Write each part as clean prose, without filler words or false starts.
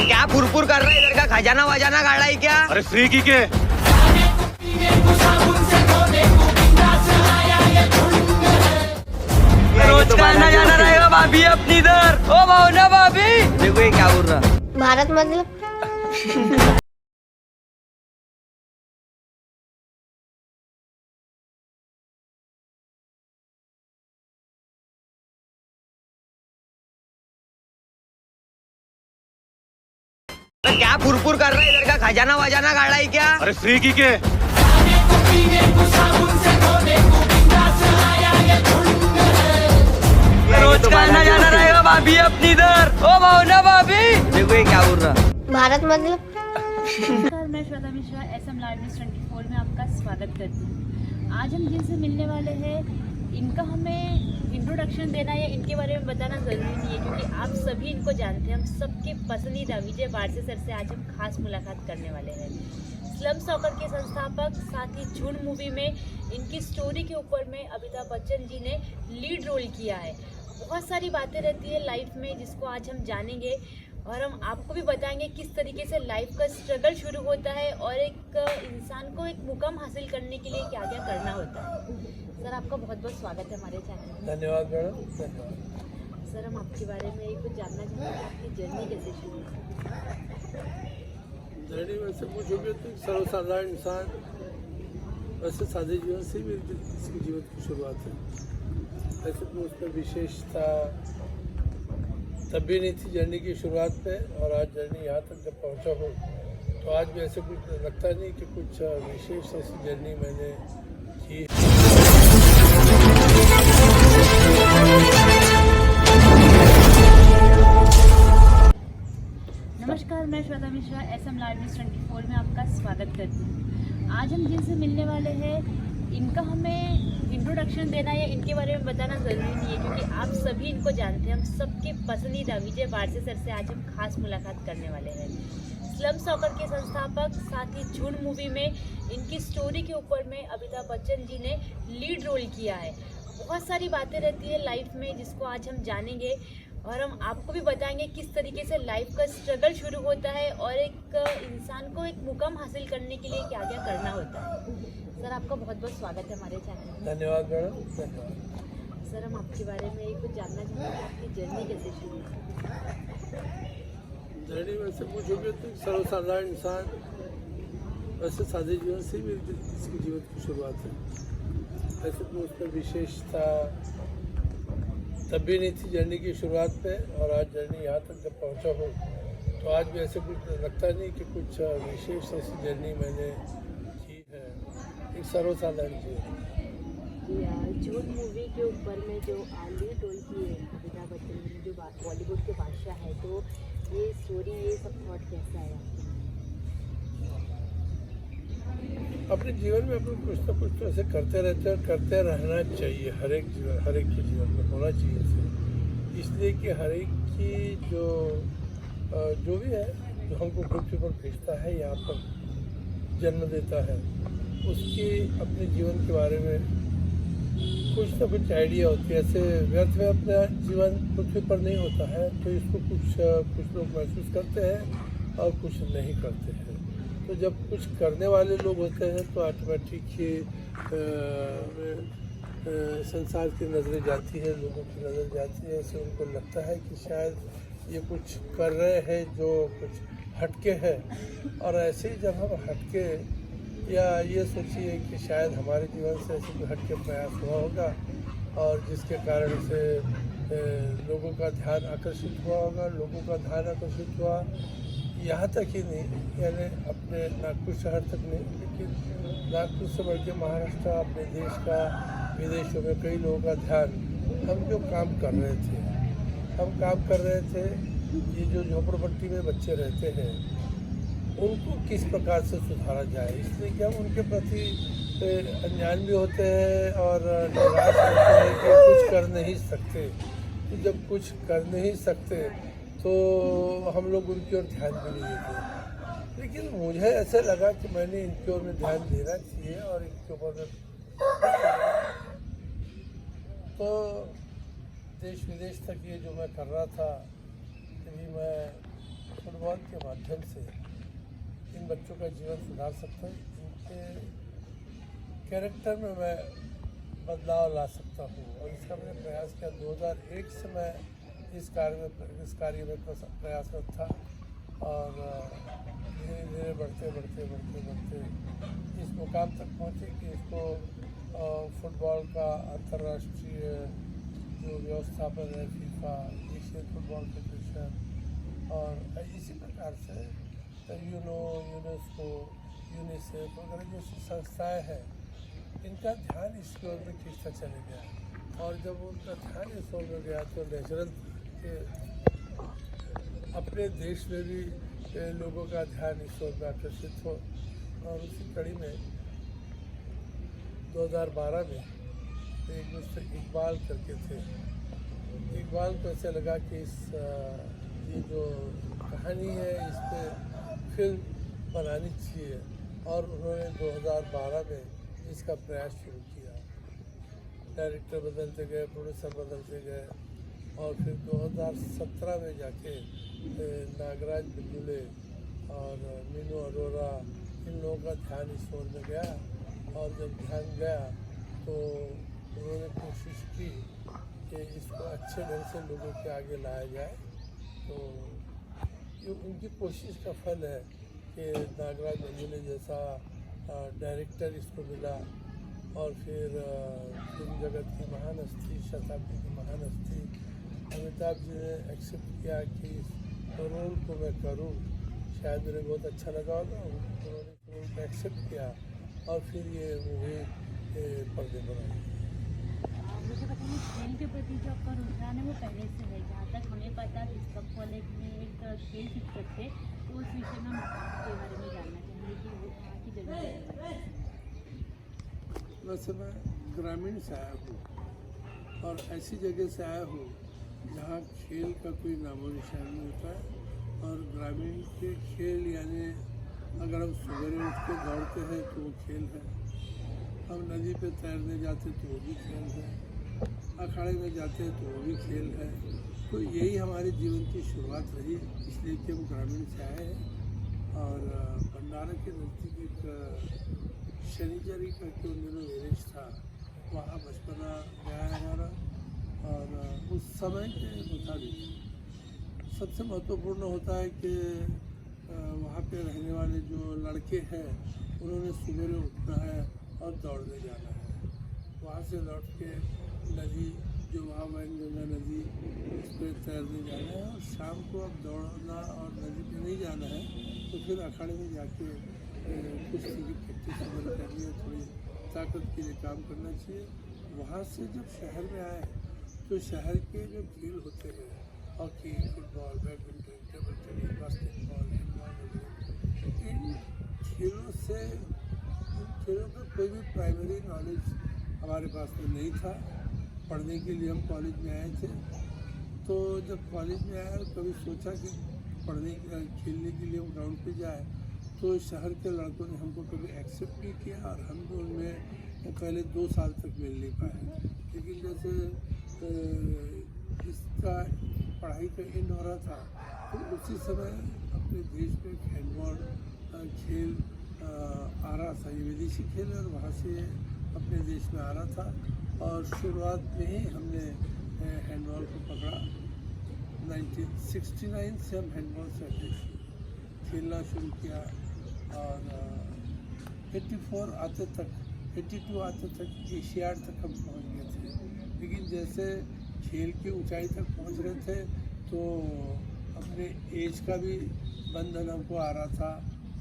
क्या फुरफुर कर रहा है इधर का खजाना वजाना गाड़ा है क्या? अरे फ्री की के रोज का आना जाना रहेगा भाभी अपनी इधर। ओ भावना भाभी देखो ये क्या बोल रहा। भारत मतलब क्या फुरफुर कर रहा है इधर का खजाना वजाना गाड़ा है क्या? अरे फ्री की के रोज का आना जाना रहेगा भाभी अपनी इधर। ओ भावना भाभी देखो ये क्या बोल रहा। भारत मतलब नमस्कार, मैं Shweta Mishra SM live news 24 में आपका स्वागत करती हूँ। आज हम जिनसे मिलने वाले हैं इनका हमें इंट्रोडक्शन देना या इनके बारे में बताना ज़रूरी नहीं है, क्योंकि आप सभी इनको जानते हैं। हम सबके पसंदीदा विजय बारसे सर से आज हम खास मुलाकात करने वाले हैं। स्लम सॉकर के संस्थापक, साथ ही झूठ मूवी में इनकी स्टोरी के ऊपर में अमिताभ बच्चन जी ने लीड रोल किया है। बहुत सारी बातें रहती है लाइफ में जिसको आज हम जानेंगे और हम आपको भी बताएंगे किस तरीके से लाइफ का स्ट्रगल शुरू होता है और एक इंसान को एक मुकाम हासिल करने के लिए क्या क्या करना होता है। सर, आपका बहुत बहुत स्वागत है हमारे चैनल में। धन्यवाद मैडम, धन्यवाद। सर, हम आपके बारे में कुछ जानना चाहते हैं कि आपकी जर्नी कैसे शुरू हुई? जर्नी वैसे पूछोगे तो सर्वसाधारण इंसान वैसे सादे जीवन से भी इसके जीवन की शुरुआत है। वैसे तो उसमें विशेषता तब भी नहीं थी जर्नी की शुरुआत पे, और आज जर्नी यहाँ तक जब पहुँचा हो तो आज भी ऐसे कुछ लगता नहीं कि कुछ विशेष ऐसी जर्नी मैंने की। नमस्कार, मैं Shweta Mishra SM live news 24 में आपका स्वागत करती हूँ। आज हम जिनसे मिलने वाले हैं इनका हमें इंट्रोडक्शन देना या इनके बारे में बताना ज़रूरी नहीं है, क्योंकि आप सभी इनको जानते हैं। हम सबके पसंदीदा विजय बारसे सर से आज हम खास मुलाकात करने वाले हैं। स्लम सॉकर के संस्थापक, साथ ही झूठ मूवी में इनकी स्टोरी के ऊपर में अमिताभ बच्चन जी ने लीड रोल किया है। बहुत सारी बातें रहती है लाइफ में जिसको आज हम जानेंगे और हम आपको भी बताएंगे किस तरीके से लाइफ का स्ट्रगल शुरू होता है और एक इंसान को एक मुकाम हासिल करने के लिए क्या क्या करना होता है। सर, आपका बहुत बहुत स्वागत है हमारे चैनल में। धन्यवाद मैडम, धन्यवाद। सर, हम आपके बारे में कुछ जानना चाहते हैं कि आपकी जर्नी कैसे शुरू हुई? जर्नी वैसे पूछोगे तो सर्वसाधारण इंसान वैसे सादे जीवन से भी इसके जीवन की शुरुआत है। वैसे तो उसमें विशेषता तब भी नहीं थी जर्नी की शुरुआत पे, और आज जर्नी यहाँ तक जब पहुँचा हो तो आज भी ऐसे कुछ लगता नहीं कि कुछ विशेष ऐसी जर्नी मैंने की है। एक सर्वसाधारण जीवन। झूठ मूवी के ऊपर में जो लीड रोल किए अमिताभ बच्चन जी जो बॉलीवुड के बादशाह है, तो ये स्टोरी, ये सब थॉट कैसा है आपके? अपने जीवन में अपन कुछ ना कुछ तो ऐसे करते रहते हैं और करते रहना चाहिए। हर एक के जीवन में होना चाहिए ऐसे, इसलिए कि हर एक की जो भी है, जो हमको पृथ्वी पर भेजता है, यहाँ पर जन्म देता है, उसकी अपने जीवन के बारे में कुछ ना कुछ आइडिया होती है। ऐसे व्यर्थ में अपना जीवन पृथ्वी पर नहीं होता है, तो इसको कुछ लोग महसूस करते हैं और कुछ नहीं करते हैं। तो जब कुछ करने वाले लोग होते हैं तो ऑटोमेटिक ही संसार की नज़रें जाती है, लोगों की नज़र जाती है। ऐसे उनको लगता है कि शायद ये कुछ कर रहे हैं जो कुछ हटके है, और ऐसे ही जब हम हटके, या ये सोचिए कि शायद हमारे जीवन से ऐसे कोई हटके प्रयास हुआ होगा और जिसके कारण से लोगों का ध्यान आकर्षित हुआ होगा, लोगों का ध्यान आकर्षित हुआ, यहाँ तक ही नहीं, यानी अपने नागपुर शहर तक नहीं, लेकिन नागपुर से बढ़ के महाराष्ट्र, अपने देश का, विदेशों में कई लोगों का ध्यान, हम जो काम कर रहे थे, ये जो झोपड़पट्टी में बच्चे रहते हैं उनको किस प्रकार से सुधारा जाए। इसलिए कि हम उनके प्रति अनजान भी होते हैं और निराश होते हैं कि कुछ कर नहीं सकते। तो जब कुछ कर नहीं सकते तो हम लोग उनकी ओर ध्यान भी नहीं देते। लेकिन मुझे ऐसा लगा कि मैंने इनकी ओर में ध्यान देना चाहिए और इनके ऊपर तो देश विदेश तक ये जो मैं कर रहा था, कभी मैं फुटबॉल के माध्यम से इन बच्चों का जीवन सुधार सकता हूँ, इनके कैरेक्टर में मैं बदलाव ला सकता हूँ। और इसका मैंने प्रयास किया। 2001 से मैं इस कार्य में प्रयासरत था और धीरे धीरे बढ़ते इस मुकाम तक पहुँचे कि इसको फुटबॉल का अंतर्राष्ट्रीय जो व्यवस्थापन है, फीफा, एशियन फुटबॉल फेडरेशन और इसी प्रकार से यूनेस्को, यूनिसेफ वगैरह जो संस्थाएं हैं, इनका ध्यान इस ओर में खींचता चले गया। और जब उनका ध्यान इस ओर में गया तो नेचुरल कि अपने देश में भी लोगों का ध्यान इस ओर में आकर्षित हो। और उसी कड़ी में 2012 में एक मिस्टर इकबाल करके थे। इकबाल को ऐसे लगा कि ये जो कहानी है इस पर फिल्म बनानी चाहिए और उन्होंने 2012 में इसका प्रयास शुरू किया। डायरेक्टर बदलते गए, प्रोड्यूसर बदलते गए और फिर 2017 में जाके नागराज बिल्जुले और मीनू अरोरा इन लोगों का ध्यान इस ओर में गया। और जब ध्यान गया तो उन्होंने कोशिश की कि इसको अच्छे ढंग से लोगों के आगे लाया जाए। तो ये उनकी कोशिश का फल है कि नागराज बिल्जुले जैसा डायरेक्टर इसको मिला। और फिर फिल्म जगत की महान हस्ती, शताब्दी की महान हस्ती अमिताभ जी ने एक्सेप्ट किया कि इस रोल को मैं करूं। शायद मुझे बहुत अच्छा लगा होगा, उन्होंने रोल को एक्सेप्ट किया और फिर ये मूवी पर्दे पर आई। मुझे बताइए, खेल के प्रति जो आपका रुझान है वो पहले से है। जहाँ तक हमें पता है, इस कॉलेज में एक खेल शिक्षक थे, तो उस विषय में हम आपके बारे में जानना चाहेंगे कि वो कहाँ की जगह है। वैसे मैं ग्रामीण से आया हूँ और ऐसी जगह से आया हूँ जहाँ खेल का कोई नामो निशान नहीं होता है। और ग्रामीण के खेल यानी अगर हम सवेरे उठ के दौड़ते हैं तो वो खेल है, हम नदी पे तैरने जाते तो वो भी खेल है, अखाड़े में जाते हैं तो वो भी खेल है। तो यही हमारे जीवन की शुरुआत रही, इसलिए कि हम ग्रामीण से आए हैं। और भंडारा के नज़दीक एक शनिचरी का उन दिनों विलेज था, वहाँ बचपना गया है हमारा। और उस समय के मुताबिक सबसे महत्वपूर्ण होता है कि वहाँ पे रहने वाले जो लड़के हैं उन्होंने सुबह उठना है और दौड़ने जाना है। वहाँ से लौट के नदी जो वहाँ वैनगंगा नदी, उस पर तैरने जाना है। और शाम को अब दौड़ना और नदी पे नहीं जाना है तो फिर अखाड़े में जाके कुश्ती की प्रैक्टिस वगैरह करनी है, थोड़ी ताकत के लिए काम करना चाहिए। वहाँ से जब शहर में आए तो शहर के जो खेल होते हैं, hockey, football, badminton, table tennis, basketball, इन खेलों का कोई भी प्राइमरी नॉलेज हमारे पास में नहीं था। पढ़ने के लिए हम कॉलेज में आए थे, तो जब कॉलेज में आए कभी सोचा कि खेलने के लिए हम ग्राउंड पे जाए, तो शहर के लड़कों ने हमको कभी एक्सेप्ट नहीं किया और हम तो उनमें पहले 2 साल तक मिल नहीं पाए। लेकिन जैसे इसका पढ़ाई का एंड हो रहा था तो उसी समय अपने देश में हैंडबॉल खेल आ रहा था, ये विदेशी खेल, और वहाँ से अपने देश में आ रहा था। और शुरुआत में ही हमने हैंडबॉल को पकड़ा। 1969 से हम हैंडबॉल से खेलना शुरू किया और 82 आते तक एशियाड तक हम पहुँच गए थे। लेकिन जैसे खेल की ऊंचाई तक पहुँच रहे थे तो अपने एज का भी बंधन हमको आ रहा था।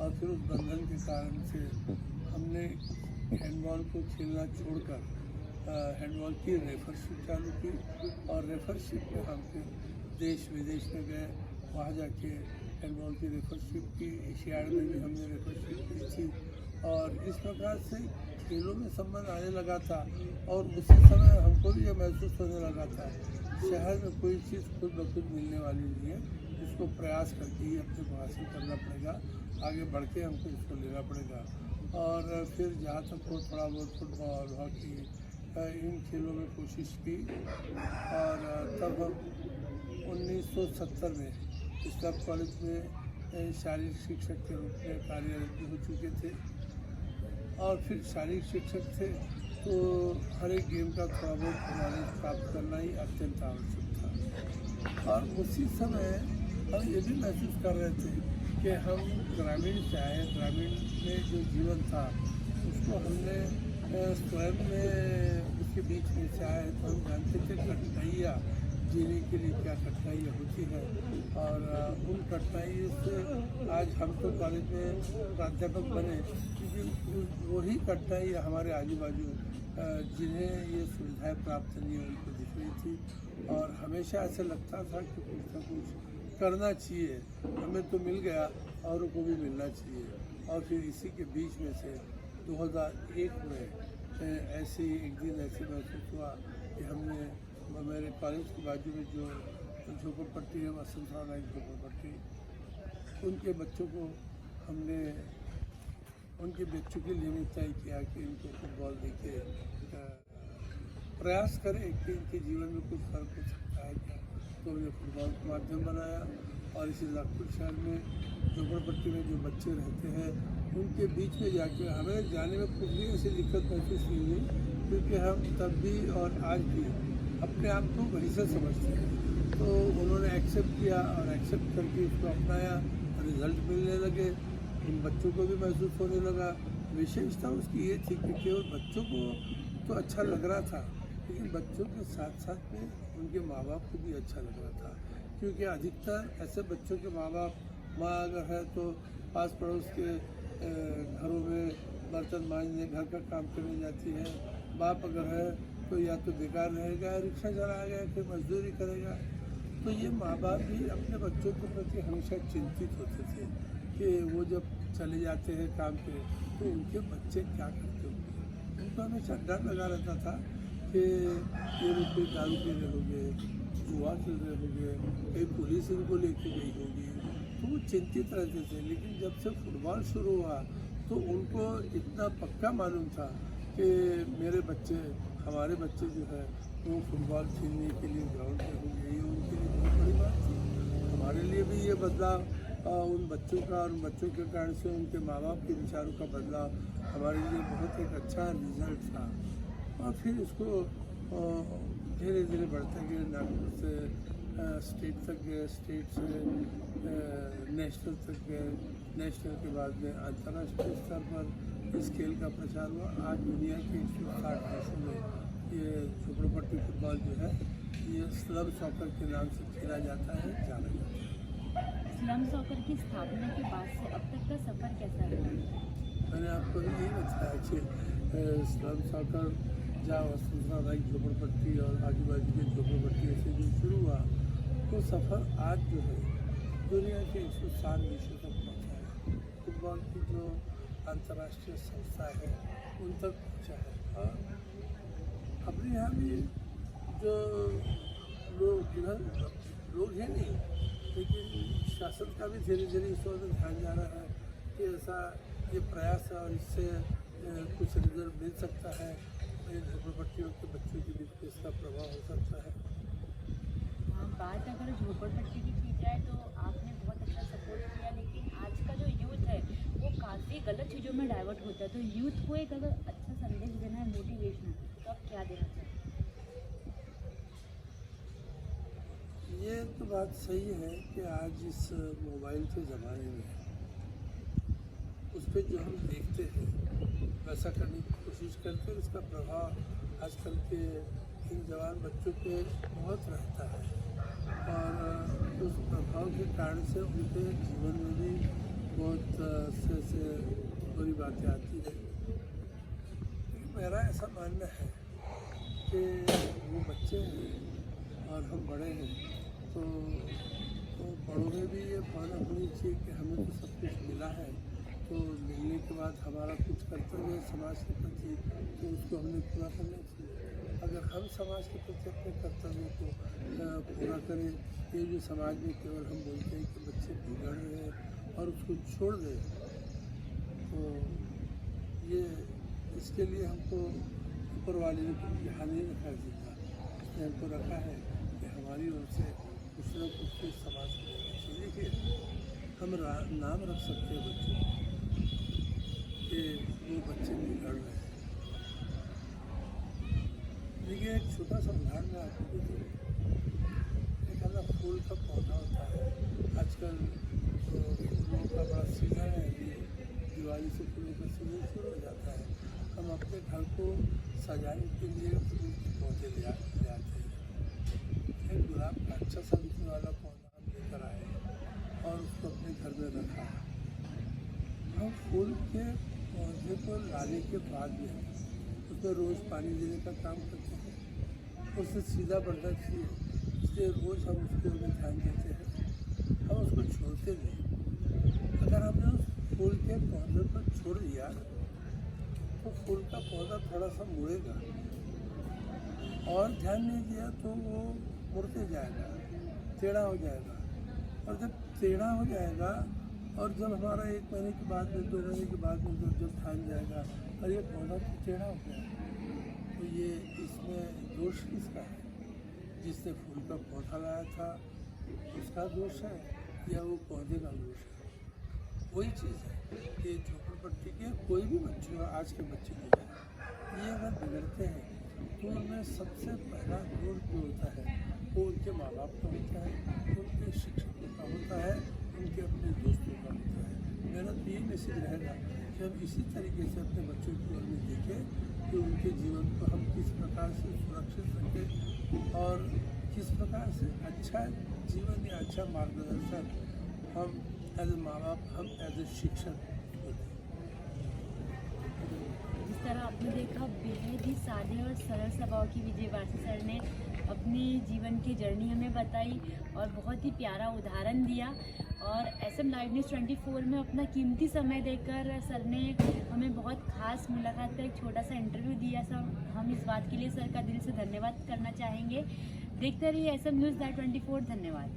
और फिर उस बंधन के कारण से हमने हैंडबॉल को खेलना छोड़कर हैंडबॉल की रेफरशिप चालू की। और रेफरशिप में हम फिर देश विदेश में गए, वहाँ जाके हैंडबॉल की रेफरशिप की। एशियाड में भी हमने रेफरशिप की थी। और इस प्रकार से खेलों में संबंध आने लगा था। और उसी समय हमको भी यह महसूस होने लगा था शहर में कोई चीज़ खुद ब खुद मिलने वाली नहीं है, इसको प्रयास करके ही अपने को हासिल करना पड़ेगा, आगे बढ़ के हमको इसको लेना पड़ेगा। और फिर जहाँ तक हो थोड़ा बहुत फुटबॉल, हॉकी, इन खेलों में कोशिश की। और तब हम 1970 में इस्लाम कॉलेज में शारीरिक शिक्षक के रूप में कार्यरत हो चुके थे और फिर शारीरिक शिक्षक थे तो हर एक गेम का थोड़ा बहुत नॉलेज प्राप्त करना ही अत्यंत आवश्यक था। और उसी समय हम ये भी महसूस कर रहे थे कि हम ग्रामीण से आए, ग्रामीण में जो जीवन था उसको हमने स्वयं में उसके बीच में से आए तो हम जानते थे कठिनाइयाँ जीने के लिए क्या कठिनाइयाँ होती हैं और उन कठिनाइयों से आज हम तो कॉलेज में प्राध्यापक बने क्योंकि वही कठिनाइयाँ हमारे आजू बाजू जिन्हें ये सुविधाएं प्राप्त नहीं उनको दिख रही थी और हमेशा ऐसा लगता था कि कुछ ना कुछ करना चाहिए, हमें तो मिल गया औरों को भी मिलना चाहिए। और फिर इसी के बीच में से 2001 में ऐसे एक दिन ऐसे महसूस हुआ कि हमने मेरे कॉलेज के बाजू में जो झोपड़पट्टी है वसंतराव नायक झोपड़पट्टी, उनके बच्चों को हमने उनके बच्चों के लिए तय किया कि इनको फुटबॉल देके प्रयास करें कि इनके जीवन में कुछ फर्क हो सकता है क्या। तो हमने फुटबॉल का माध्यम बनाया और इसी नागपुर शहर में झोपड़पट्टी में जो बच्चे रहते हैं उनके बीच में जाकर हमें जाने में कुछ भी ऐसी दिक्कत महसूस नहीं हुई क्योंकि हम तब भी और आज भी अपने आप को वहीं से समझते हैं। तो उन्होंने एक्सेप्ट किया और एक्सेप्ट करके इसको अपनाया, रिजल्ट मिलने लगे, उन बच्चों को भी महसूस होने लगा। विशेषता उसकी ये थी कि केवल बच्चों को तो अच्छा लग रहा था लेकिन बच्चों के साथ साथ में उनके माँ बाप को भी अच्छा लग रहा था क्योंकि अधिकतर ऐसे बच्चों के माँ बाप माँ अगर है तो पास पड़ोस के घरों में बर्तन मांजने घर का काम करने जाती है, बाप अगर है तो या तो बेकार रहेगा, रिक्शा चलाएगा, फिर मजदूरी करेगा। तो ये माँ बाप भी अपने बच्चों के प्रति हमेशा चिंतित होते थे कि वो जब चले जाते हैं काम पे तो उनके बच्चे क्या करते होंगे। उनको हमेशा डर लगा रहता था कि ये लोग कोई दारू पी रहे होंगे, जुआ खेल रहे होंगे, कहीं पुलिस इनको लेके गई होगी, तो वो चिंतित रहते थे। लेकिन जब से फुटबॉल शुरू हुआ तो उनको इतना पक्का मालूम था कि मेरे बच्चे, हमारे बच्चे जो है वो फुटबॉल खेलने के लिए ग्राउंड में होंगे, ये उनके लिए बहुत बड़ी बात थी। हमारे लिए भी ये बदलाव उन बच्चों का और उन बच्चों के कारण से उनके माँ बाप के विचारों का बदलाव हमारे लिए बहुत एक अच्छा रिजल्ट था। और फिर इसको धीरे धीरे बढ़ते गए, नागपुर से स्टेट तक गए, स्टेट से नेशनल तक गए, नेशनल के बाद में अंतर्राष्ट्रीय स्तर पर इस खेल का प्रचार हुआ। आज दुनिया के 160 देशों में ये झोपड़पट्टी फुटबॉल जो है ये स्लम सॉकर के नाम से खेला जाता है, जाना जाता है। स्लम सॉकर की स्थापना के बाद से अब तक का सफ़र कैसा रहा? मैंने आपको यही बताया कि स्लम सॉकर जहाँ वसुंधरा नायक झोपड़पट्टी और आजू बाजू के झोपड़पट्टियों से जो शुरू हुआ तो सफ़र आज जो है दुनिया के 160 देशों तक पहुँचा है। फुटबॉल की जो अंतर्राष्ट्रीय संस्था है उन तक पहुँचा है। और अपने यहाँ भी जो लोग लोग हैं नहीं, लेकिन शासन का भी धीरे धीरे इस वक्त ध्यान जा रहा है कि ऐसा ये प्रयास है और इससे कुछ रिजल्ट मिल सकता है, झोपड़पट्टियों के बच्चों के बीच इसका प्रभाव हो सकता है। हाँ, बात अगर झोपड़पट्टी की की जाए तो आपने बहुत अच्छा सपोर्ट किया, लेकिन आज का जो यूथ है वो काफ़ी गलत चीज़ों में डाइवर्ट होता है। तो यूथ को एक अगर अच्छा संदेश देना है, मोटिवेशन, तो आप क्या देना चाहते हैं? ये तो बात सही है कि आज इस मोबाइल के ज़माने में उस पर जो हम देखते हैं वैसा करने की कोशिश करते हैं। इसका प्रभाव आजकल के इन जवान बच्चों पे बहुत रहता है और उस प्रभाव के कारण से उनके जीवन में भी बहुत से बुरी बातें आती है। लेकिन मेरा ऐसा मानना है कि वो बच्चे हैं और हम बड़े हैं तो बड़ों में भी ये भावना होनी चाहिए कि हमें तो सब कुछ मिला है, तो मिलने के बाद हमारा कुछ कर्तव्य है समाज के प्रति, तो उसको हमें पूरा करना चाहिए। अगर हम समाज के प्रति अपने कर्तव्यों को पूरा करें, ये जो समाज में केवल हम बोलते हैं कि बच्चे बिगड़ रहे हैं और उसको छोड़ दें, तो ये इसके लिए हमको ऊपर वाले ने ध्यान नहीं रखा जितना हमको रखा है कि हमारी ओर से कुछ न कुछ समाज को चाहिए। देखिए हम नाम रख सकते हैं बच्चों को कि वो बच्चे बिगड़ रहे हैं। देखिए एक छोटा सा उदाहरण मैं आपको देता हूँ। एक अलग फूल का पौधा होता है। आजकल तो फूलों का बड़ा सीजन है, ये दिवाली से फूलों का सीजन शुरू हो जाता है। हम अपने घर को सजाने के लिए फूल के पौधे ले आते हैं। एक गुलाब का अच्छा सा दिखने वाला पौधा हम लेकर आए और उसको अपने घर में रखा। हम फूल के पौधे को लाने के बाद में उसमें रोज़ पानी देने का काम करते हैं। उससे सीधा बढ़ना चाहिए, इसलिए रोज़ हम उसके ऊपर ध्यान देते हैं। हम उसको छोड़ते नहीं। अगर हमने उस फूल के पौधे को छोड़ दिया तो फूल का पौधा थोड़ा सा मुड़ेगा और ध्यान नहीं दिया तो वो मुड़ते जाएगा, टेढ़ा हो जाएगा। और जब टेढ़ा हो जाएगा और जब हमारा 1 महीने के बाद में 2 महीने के बाद में जब ठान जाएगा और ये पौधा तो टेढ़ा हो गया, तो ये इसमें दोष किसका है? जिसने फूल का पौधा लाया था उसका दोष है या वो पौधे का दोष है? वही चीज़ है कि झोपड़पट्टी के कोई भी बच्चे हो, आज के बच्चे जो हैं ये अगर बिगड़ते हैं तो उनमें सबसे पहला दोष जो होता है वो उनके माँ बाप का होता है, उनके शिक्षकों का होता है, उनके अपने दोस्तों का होता है। मेरा तो ये मैसेज रहेगा कि हम इसी तरीके से अपने बच्चों की ओर में देखें कि उनके जीवन को हम किस प्रकार से सुरक्षित रखें और किस प्रकार से अच्छा जीवन या अच्छा मार्गदर्शन हम एज ए माँ बाप, हम एज ए शिक्षक होते हैं। जिस तरह आपने देखा, बेहद ही सादे और सरल स्वभाव की विजय बासी सर ने अपनी जीवन की जर्नी हमें बताई और बहुत ही प्यारा उदाहरण दिया। और SM लाइव न्यूज़ 24 में अपना कीमती समय देकर सर ने हमें बहुत खास मुलाकात का एक छोटा सा इंटरव्यू दिया। सर, हम इस बात के लिए सर का दिल से धन्यवाद करना चाहेंगे। देखते रहिए SM न्यूज़ 24। धन्यवाद।